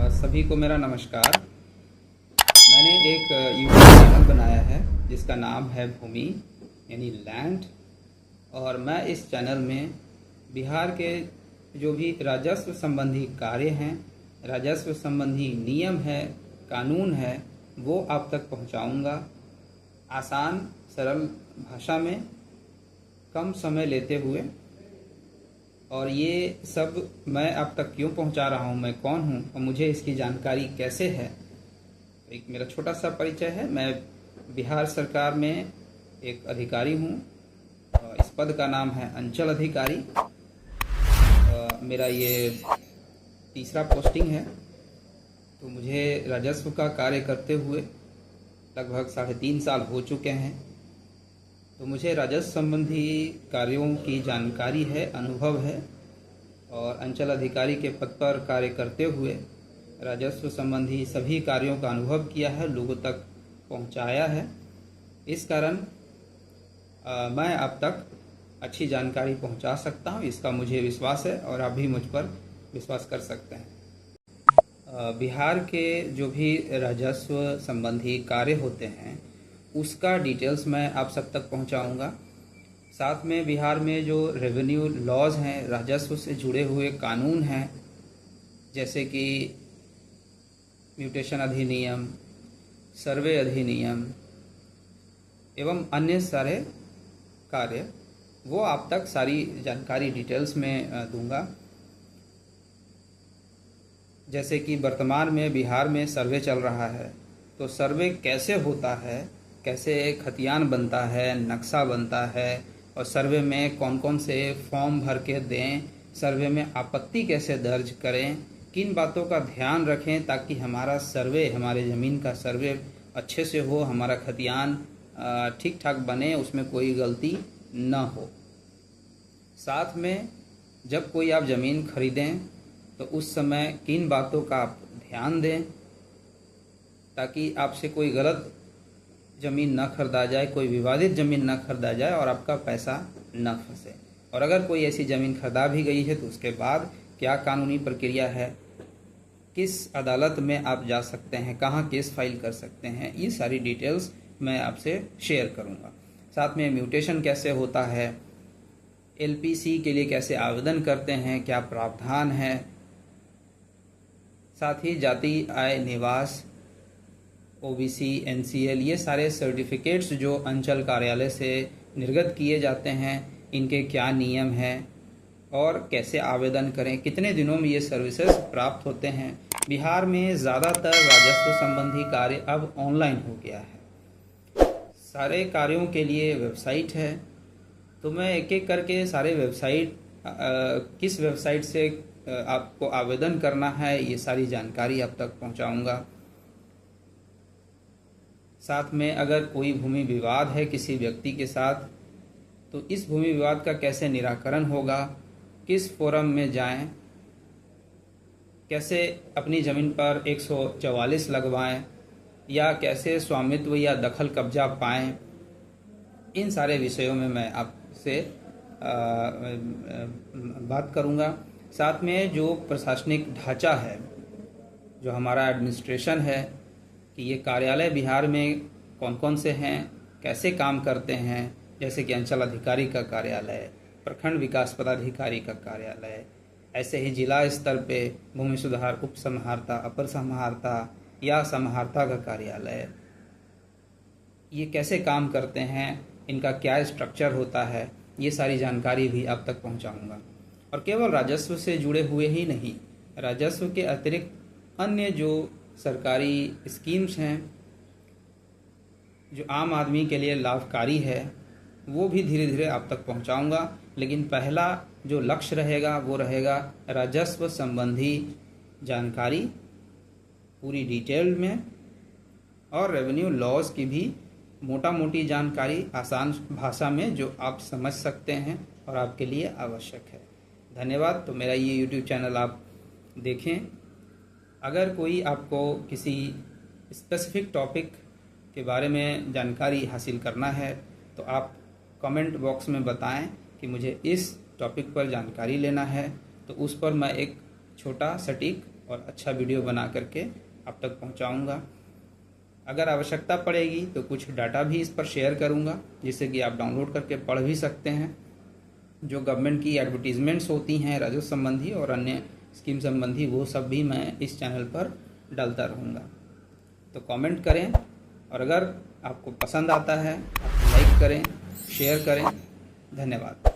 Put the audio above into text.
सभी को मेरा नमस्कार। मैंने एक यूट्यूब चैनल बनाया है जिसका नाम है भूमि यानी लैंड, और मैं इस चैनल में बिहार के जो भी राजस्व संबंधी कार्य हैं, राजस्व संबंधी नियम है, कानून है, वो आप तक पहुंचाऊंगा। आसान सरल भाषा में, कम समय लेते हुए। और ये सब मैं आप तक क्यों पहुंचा रहा हूं, मैं कौन हूं और मुझे इसकी जानकारी कैसे है। एक मेरा छोटा सा परिचय है। मैं बिहार सरकार में एक अधिकारी हूं। इस पद का नाम है अंचल अधिकारी। मेरा ये तीसरा पोस्टिंग है। तो मुझे राजस्व का कार्य करते हुए लगभग 3.5 साल हो चुके हैं। तो मुझे राजस्व संबंधी कार्यों की जानकारी है, अनुभव है, और अंचल अधिकारी के पद पर कार्य करते हुए राजस्व संबंधी सभी कार्यों का अनुभव किया है, लोगों तक पहुंचाया है। इस कारण मैं आप तक अच्छी जानकारी पहुंचा सकता हूं, इसका मुझे विश्वास है और आप भी मुझ पर विश्वास कर सकते हैं। बिहार के जो भी राजस्व संबंधी कार्य होते हैं उसका डिटेल्स मैं आप सब तक पहुंचाऊंगा। साथ में बिहार में जो रेवेन्यू लॉज हैं, राजस्व से जुड़े हुए कानून हैं, जैसे कि म्यूटेशन अधिनियम, सर्वे अधिनियम एवं अन्य सारे कार्य, वो आप तक सारी जानकारी डिटेल्स में दूंगा। जैसे कि वर्तमान में बिहार में सर्वे चल रहा है, तो सर्वे कैसे होता है, कैसे खतियान बनता है, नक्शा बनता है, और सर्वे में कौन कौन से फॉर्म भर के दें, सर्वे में आपत्ति कैसे दर्ज करें, किन बातों का ध्यान रखें ताकि हमारा सर्वे, हमारे ज़मीन का सर्वे अच्छे से हो, हमारा खतियान ठीक ठाक बने, उसमें कोई गलती न हो। साथ में जब कोई आप ज़मीन खरीदें तो उस समय किन बातों का आप ध्यान दें ताकि आपसे कोई गलत ज़मीन न खरीदा जाए, कोई विवादित ज़मीन न खरीदा जाए और आपका पैसा न फंसे। और अगर कोई ऐसी ज़मीन खरीदा भी गई है तो उसके बाद क्या कानूनी प्रक्रिया है, किस अदालत में आप जा सकते हैं, कहाँ केस फाइल कर सकते हैं, ये सारी डिटेल्स मैं आपसे शेयर करूँगा। साथ में म्यूटेशन कैसे होता है, LPC के लिए कैसे आवेदन करते हैं, क्या प्रावधान है, साथ ही जाति, आय, निवास, OBC, NCL, ये सारे सर्टिफिकेट्स जो अंचल कार्यालय से निर्गत किए जाते हैं, इनके क्या नियम हैं और कैसे आवेदन करें, कितने दिनों में ये सर्विसेज प्राप्त होते हैं। बिहार में ज़्यादातर राजस्व संबंधी कार्य अब ऑनलाइन हो गया है। सारे कार्यों के लिए वेबसाइट है, तो मैं एक एक करके सारे वेबसाइट, किस वेबसाइट से आपको आवेदन करना है, ये सारी जानकारी आप तक पहुंचाऊंगा। साथ में अगर कोई भूमि विवाद है किसी व्यक्ति के साथ, तो इस भूमि विवाद का कैसे निराकरण होगा, किस फोरम में जाएं, कैसे अपनी ज़मीन पर 144 लगवाएं, या कैसे स्वामित्व या दखल कब्जा पाएं, इन सारे विषयों में मैं आपसे बात करूंगा। साथ में जो प्रशासनिक ढांचा है, जो हमारा एडमिनिस्ट्रेशन है, कि ये कार्यालय बिहार में कौन कौन से हैं, कैसे काम करते हैं, जैसे कि अंचल अधिकारी का कार्यालय, प्रखंड विकास पदाधिकारी का कार्यालय, ऐसे ही जिला स्तर पे भूमि सुधार उप समाहर्ता, अपर समाहर्ता या समाहर्ता का कार्यालय, ये कैसे काम करते हैं, इनका क्या स्ट्रक्चर होता है, ये सारी जानकारी भी आप तक पहुंचाऊंगा। और केवल राजस्व से जुड़े हुए ही नहीं, राजस्व के अतिरिक्त अन्य जो सरकारी स्कीम्स हैं जो आम आदमी के लिए लाभकारी है, वो भी धीरे धीरे आप तक पहुंचाऊंगा। लेकिन पहला जो लक्ष्य रहेगा वो रहेगा राजस्व संबंधी जानकारी पूरी डिटेल में, और रेवेन्यू लॉज की भी मोटा मोटी जानकारी आसान भाषा में जो आप समझ सकते हैं और आपके लिए आवश्यक है। धन्यवाद। तो मेरा ये YouTube चैनल आप देखें। अगर कोई आपको किसी स्पेसिफिक टॉपिक के बारे में जानकारी हासिल करना है तो आप कमेंट बॉक्स में बताएं कि मुझे इस टॉपिक पर जानकारी लेना है, तो उस पर मैं एक छोटा सटीक और अच्छा वीडियो बना करके आप तक पहुंचाऊंगा। अगर आवश्यकता पड़ेगी तो कुछ डाटा भी इस पर शेयर करूंगा, जिससे कि आप डाउनलोड करके पढ़ भी सकते हैं। जो गवर्नमेंट की एडवर्टीज़मेंट्स होती हैं राजस्व संबंधी और अन्य स्कीम संबंधी, वो सब भी मैं इस चैनल पर डालता रहूँगा। तो कमेंट करें, और अगर आपको पसंद आता है आप लाइक करें, शेयर करें। धन्यवाद।